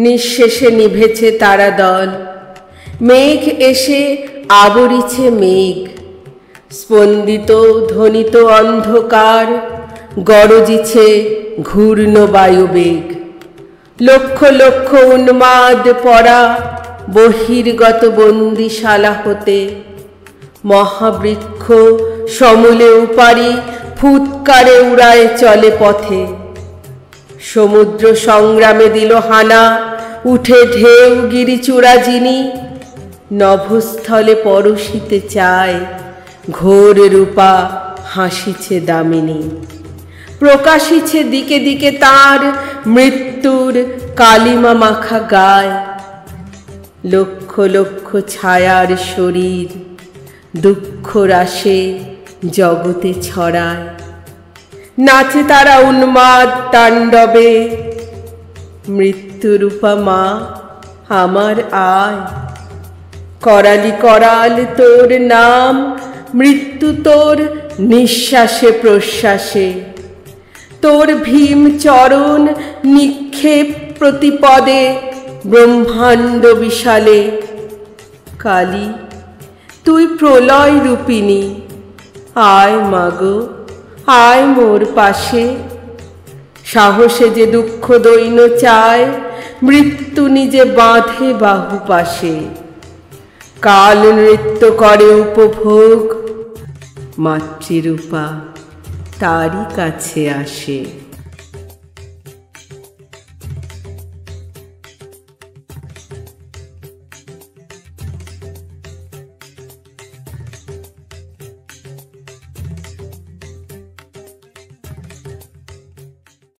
নিঃশেষে নিভেছে তারা দল, মেঘ এসে আবরিছে মেঘ, স্পন্দিত ধ্বনিত অন্ধকার, গরজিছে ঘূর্ণ বায়ুবেগ। লক্ষ লক্ষ উন্মাদ পরা বহির্গত বন্দিশালা হতে, মহাবৃক্ষ সমূলে উপারি ফুৎকারে উড়ায় চলে পথে। সমুদ্র সংগ্রামে দিল হানা, উঠে ঢেউ গিরিচূড়া যিনি, নভস্থলে পরশিতে চায় ঘোর রূপা হাসিছে দামিনী। প্রকাশিছে দিকে দিকে তার মৃত্যুর কালিমা মাখা গায়, লক্ষ লক্ষ ছায়ার শরীর দুঃখ রাশে জগতে ছড়ায়। নাচে তারা উন্মাদ তাণ্ডবে, মৃত্যুরূপা মা আমার আয়। করালি করাল তোর নাম, মৃত্যু তোর নিঃশ্বাসে প্রশ্বাসে, তোর ভীম চরণ নিক্ষেপ প্রতিপদে ব্রহ্মাণ্ড বিশালে। কালী তুই প্রলয় রূপিণী, আয় মাগো আয় মোর পাশে। সাহসে যে দুঃখ দৈন চায়, মৃত্যু নিজে বাঁধে বাহু পাশে। কাল নৃত্য করে উপভোগ, মাতৃরূপা তারই কাছে আসে।